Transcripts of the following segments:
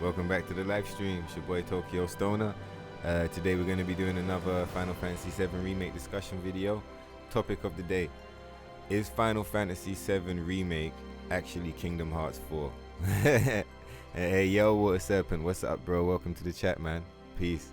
Welcome back to the live stream. It's your boy Tokyo Stoner. Today we're going to be doing another Final Fantasy VII Remake discussion video. Topic of the day: is Final Fantasy VII Remake actually Kingdom Hearts 4? Hey yo, Water Serpent, what's up, bro? Welcome to the chat, man. Peace.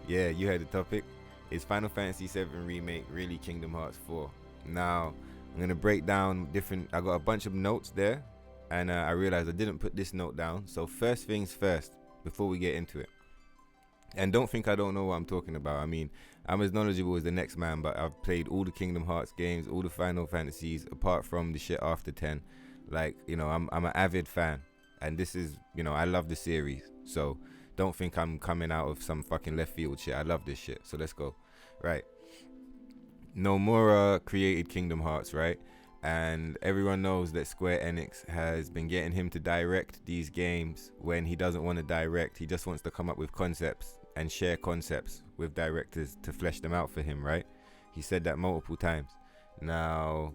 Yeah, you heard the topic. Is Final Fantasy VII Remake really Kingdom Hearts 4? Now, I'm going to break down different... I got a bunch of notes there, and I realized I didn't put this note down. So first things first, before we get into it. And don't think I don't know what I'm talking about. I mean, I'm as knowledgeable as the next man, but I've played all the Kingdom Hearts games, all the Final Fantasies, apart from the shit after 10. Like, you know, I'm an avid fan. And this is, you know, I love the series. So don't think I'm coming out of some fucking left field shit. I love this shit. So let's go. Right. Nomura created Kingdom Hearts, right? And everyone knows that Square Enix has been getting him to direct these games when he doesn't want to direct. He just wants to come up with concepts and share concepts with directors to flesh them out for him, right? He said that multiple times. Now,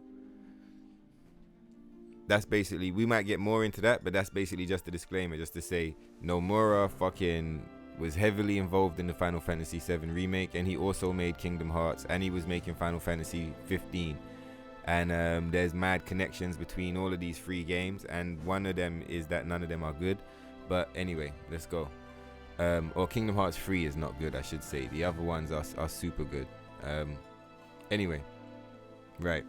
that's basically, we might get more into that, but that's basically just a disclaimer, just to say Nomura fucking was heavily involved in the Final Fantasy VII Remake, and he also made Kingdom Hearts, and he was making Final Fantasy 15. And there's mad connections between all of these three games, and one of them is that none of them are good. But anyway, let's go. Or Kingdom Hearts 3 is not good, I should say. The other ones are super good. Anyway, right.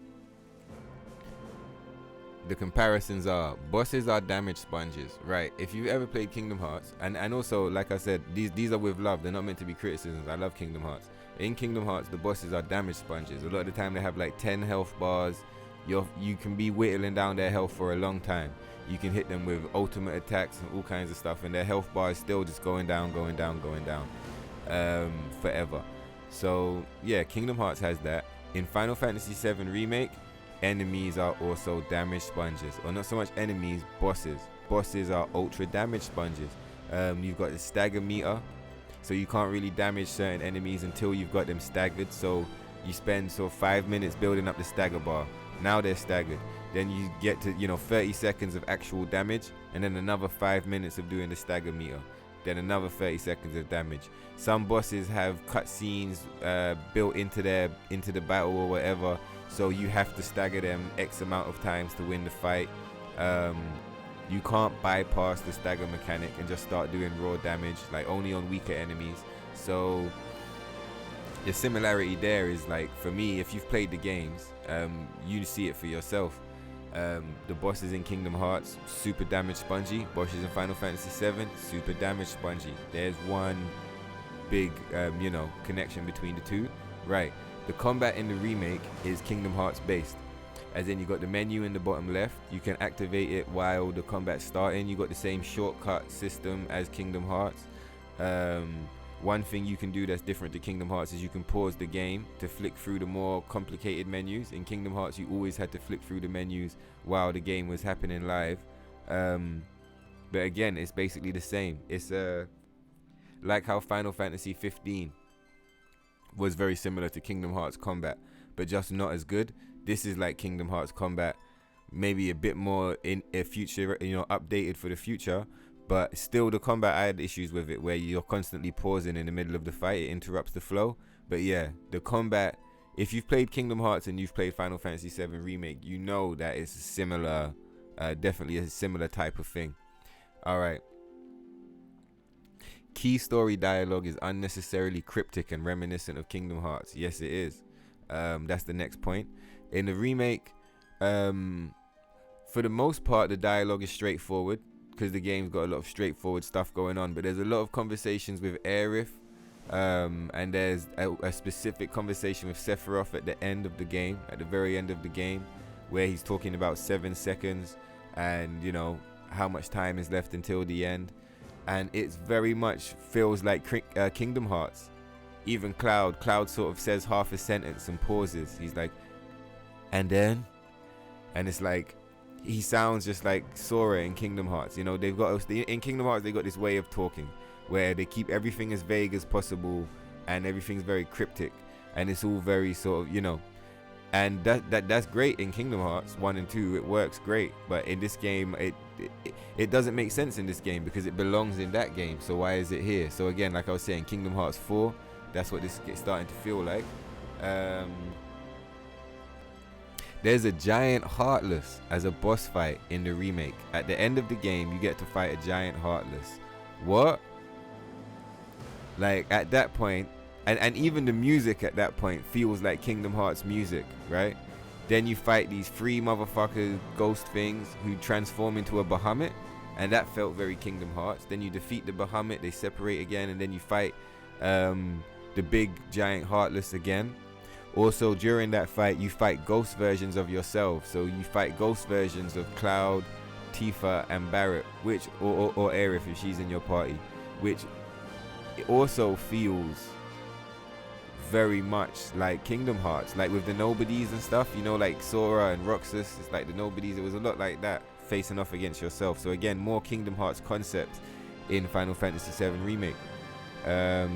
The comparisons are, bosses are damage sponges, right? If you've ever played Kingdom Hearts, and also, like I said, these are with love. They're not meant to be criticisms. I love Kingdom Hearts. In Kingdom Hearts, the bosses are damage sponges. A lot of the time they have like 10 health bars. You can be whittling down their health for a long time. You can hit them with ultimate attacks and all kinds of stuff, and their health bar is still just going down forever. So yeah, Kingdom Hearts has that. In Final Fantasy VII Remake, enemies are also damage sponges, or not so much enemies, bosses. Bosses are ultra damage sponges. You've got the stagger meter, so you can't really damage certain enemies until you've got them staggered. So you spend 5 minutes building up the stagger bar. Now they're staggered. Then you get to 30 seconds of actual damage, and then another 5 minutes of doing the stagger meter. Then another 30 seconds of damage. Some bosses have cutscenes built into the battle or whatever, so you have to stagger them X amount of times to win the fight. You can't bypass the stagger mechanic and just start doing raw damage, like only on weaker enemies. So the similarity there is, like, for me, if you've played the games, you see it for yourself. The bosses in Kingdom Hearts, super damage spongy. Bosses in Final Fantasy VII, super damage spongy. There's one big connection between the two. Right. The combat in the remake is Kingdom Hearts based. As in, you got the menu in the bottom left. You can activate it while the combat's starting. You got the same shortcut system as Kingdom Hearts. One thing you can do that's different to Kingdom Hearts is you can pause the game to flick through the more complicated menus. In Kingdom Hearts, you always had to flick through the menus while the game was happening live. But again, it's basically the same. It's like how Final Fantasy 15 was very similar to Kingdom Hearts combat, but just not as good. This is like Kingdom Hearts combat, maybe a bit more in a future, updated for the future. But still, the combat, I had issues with it where you're constantly pausing in the middle of the fight. It interrupts the flow. But yeah, the combat, if you've played Kingdom Hearts and you've played Final Fantasy VII Remake, you know that it's similar, definitely a similar type of thing. All right. Key story dialogue is unnecessarily cryptic and reminiscent of Kingdom Hearts. Yes, it is. That's the next point. In the remake, for the most part, the dialogue is straightforward, because the game's got a lot of straightforward stuff going on. But there's a lot of conversations with Aerith, and there's a specific conversation with Sephiroth at the end of the game, at the very end of the game, where he's talking about 7 seconds and, how much time is left until the end. And it's very much feels like Kingdom Hearts. Even Cloud sort of says half a sentence and pauses. He's like, and then? And it's like, he sounds just like Sora in Kingdom Hearts. In Kingdom Hearts, they got this way of talking where they keep everything as vague as possible, and everything's very cryptic, and it's all very sort of, and that's great in Kingdom Hearts 1 and 2. It works great, but in this game, it doesn't make sense in this game because it belongs in that game. So why is it here? So again, like I was saying, Kingdom Hearts 4, that's what this is starting to feel like. There's a giant Heartless as a boss fight in the remake. At the end of the game, you get to fight a giant Heartless. What? Like, at that point, and even the music at that point feels like Kingdom Hearts music, right? Then you fight these 3 motherfucker ghost things who transform into a Bahamut, and that felt very Kingdom Hearts. Then you defeat the Bahamut, they separate again, and then you fight the big giant Heartless again. Also, during that fight, you fight ghost versions of yourself. So you fight ghost versions of Cloud, Tifa, and Barrett, which or Aerith if she's in your party, which it also feels very much like Kingdom Hearts, like with the nobodies and stuff, you know, like Sora and Roxas. It's like the nobodies. It was a lot like that, facing off against yourself. So again, more Kingdom Hearts concepts in Final Fantasy VII Remake. The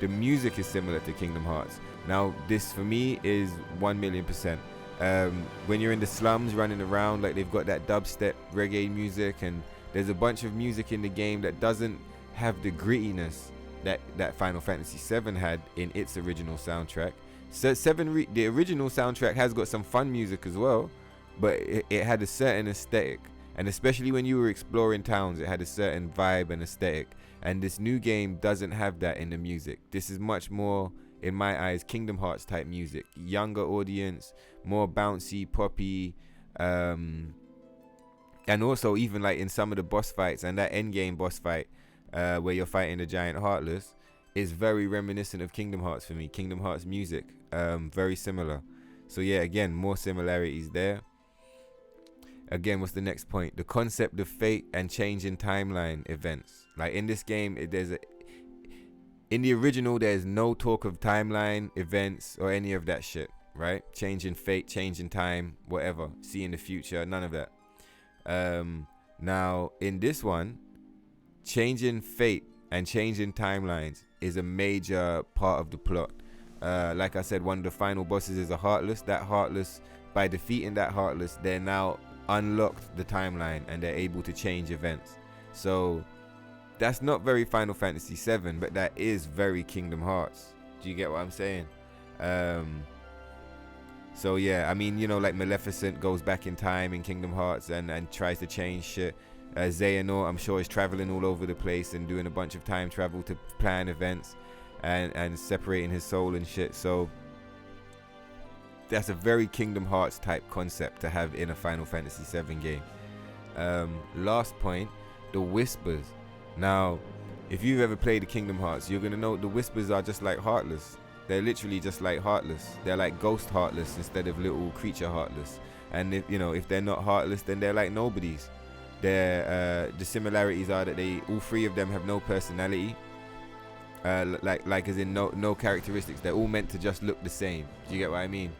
music is similar to Kingdom Hearts. Now, this for me is 1,000,000%. When you're in the slums running around, like they've got that dubstep reggae music, and there's a bunch of music in the game that doesn't have the grittiness that Final Fantasy VII had in its original soundtrack. So the original soundtrack has got some fun music as well, but it had a certain aesthetic, and especially when you were exploring towns, it had a certain vibe and aesthetic. And this new game doesn't have that in the music. This is much more, in my eyes, Kingdom Hearts type music. Younger audience, more bouncy, poppy, and also even like in some of the boss fights and that end game boss fight where you're fighting the giant Heartless is very reminiscent of Kingdom Hearts for me. Kingdom Hearts music, very similar. So yeah, again, more similarities there. Again, what's the next point? The concept of fate and change in timeline events. Like in this game, in the original, there's no talk of timeline events or any of that shit, right? Change in fate, change in time, whatever. See in the future, none of that. Now, in this one, change in fate and change in timelines is a major part of the plot. Like I said, one of the final bosses is a Heartless. That Heartless, by defeating that Heartless, they're now unlocked the timeline and they're able to change events. So that's not very Final Fantasy VII, but that is very Kingdom Hearts. Do you get what I'm saying? So yeah, I mean, you know, like Maleficent goes back in time in Kingdom Hearts and tries to change shit. Xehanort, I'm sure, is traveling all over the place and doing a bunch of time travel to plan events and separating his soul and shit. So that's a very Kingdom Hearts type concept to have in a Final Fantasy VII game. Last point, the Whispers. Now, if you've ever played the Kingdom Hearts, you're gonna know the Whispers are just like Heartless. They're literally just like Heartless. They're like ghost Heartless instead of little creature Heartless. And if they're not Heartless, then they're like nobodies. The similarities are that all 3 of them have no personality. Like as in no characteristics. They're all meant to just look the same. Do you get what I mean?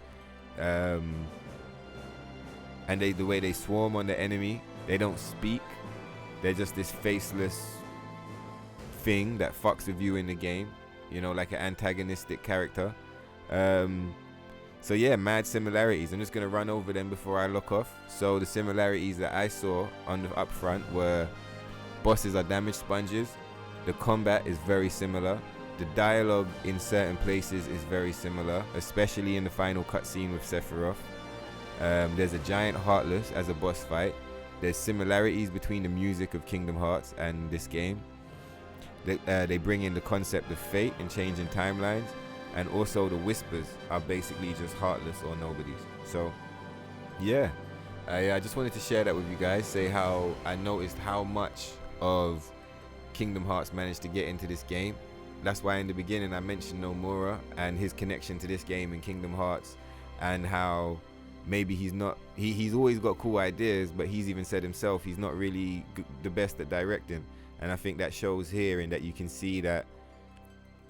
And the way they swarm on the enemy, they don't speak. They're just this faceless thing that fucks with you in the game, you know, like an antagonistic character. So yeah, mad similarities. I'm just gonna run over them before I lock off. So the similarities that I saw on the upfront were bosses are damage sponges. The combat is very similar. The dialogue in certain places is very similar, especially in the final cutscene with Sephiroth. There's a giant Heartless as a boss fight. There's similarities between the music of Kingdom Hearts and this game. They bring in the concept of fate and changing timelines, and also the Whispers are basically just Heartless or nobodies. So yeah, I just wanted to share that with you guys, say how I noticed how much of Kingdom Hearts managed to get into this game. That's why in the beginning I mentioned Nomura and his connection to this game in Kingdom Hearts, and how maybe he's always got cool ideas, but he's even said himself he's not really the best at directing. And I think that shows here, in that you can see that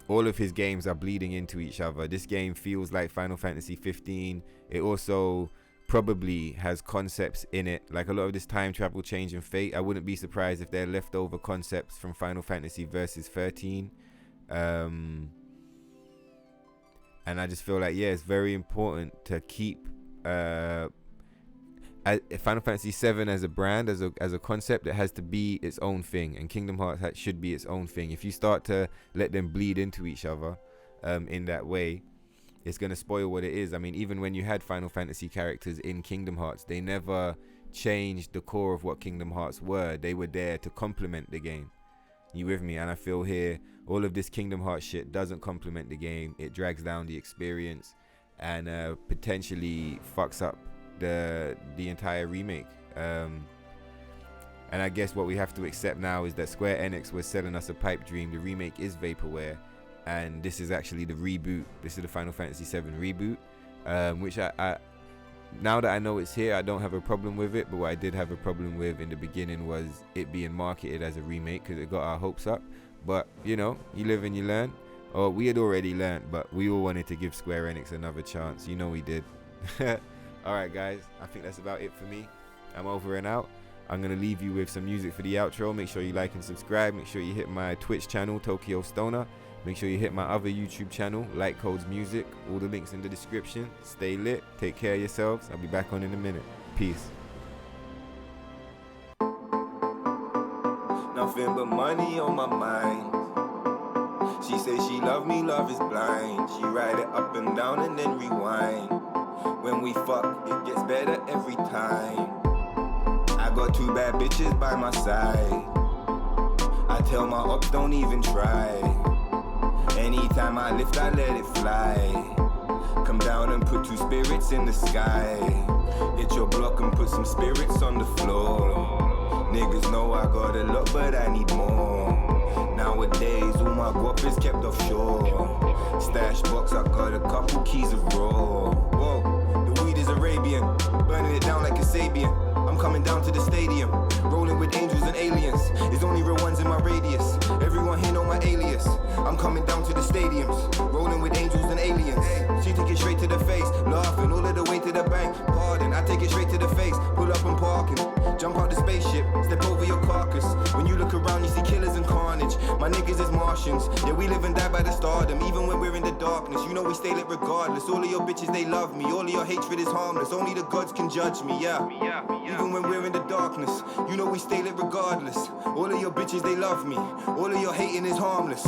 all of his games are bleeding into each other. This game feels like Final Fantasy 15. It also probably has concepts in it, like a lot of this time travel, change and fate. I wouldn't be surprised if they're leftover concepts from Final Fantasy Versus 13. And I just feel like, yeah, it's very important to keep Final Fantasy 7 as a brand, as a concept, it has to be its own thing, and Kingdom Hearts should be its own thing. If you start to let them bleed into each other in that way, it's going to spoil what it is. I mean, even when you had Final Fantasy characters in Kingdom Hearts, they never changed the core of what Kingdom Hearts were. They were there to complement the game. You with me? And I feel here, all of this Kingdom Hearts shit doesn't complement the game. It drags down the experience and potentially fucks up the entire remake. And I guess what we have to accept now is that Square Enix was selling us a pipe dream. The remake is vaporware, and this is actually the reboot. This is the Final Fantasy VII reboot, which I now that I know it's here, I don't have a problem with it. But what I did have a problem with in the beginning was it being marketed as a remake, because it got our hopes up. But you know, you live and you learn. Or we had already learned, but we all wanted to give Square Enix another chance. You know we did. Alright guys, I think that's about it for me. I'm over and out. I'm going to leave you with some music for the outro. Make sure you like and subscribe. Make sure you hit my Twitch channel, Tokyo Stoner. Make sure you hit my other YouTube channel, Light Codes Music. All the links in the description. Stay lit. Take care of yourselves. I'll be back on in a minute. Peace. Nothing but money on my mind. She says she love me, love is blind. She ride it up and down and then rewind. When we fuck, it gets better every time. I got 2 bad bitches by my side. I tell my ops don't even try. Anytime I lift, I let it fly. Come down and put 2 spirits in the sky. Hit your block and put some spirits on the floor. Niggas know I got a lot, but I need more. Nowadays, all my guap is kept offshore. Stash box, I got a couple keys of raw. Whoa, the weed is Arabian, burning it down like a Sabian. I'm coming down to the stadium, rolling with angels and aliens. There's only real ones in my radius. Everyone here know my alias. I'm coming down to the stadiums, rolling with angels and aliens. She take it straight to the face, laughing all of the way to the bank. Pardon, I take it straight to the face. Pull up and parking, jump out the spaceship, step over your carcass. When you look around, you see killers and carnage. My niggas is Martians, yeah, we live and die by the stardom. Even when we're in the darkness, you know we stay lit regardless. All of your bitches, they love me. All of your hatred is harmless. Only the gods can judge me, yeah. Even when we're in the darkness, you know we stay lit regardless. All of your bitches, they love me. All of your hating is harmless.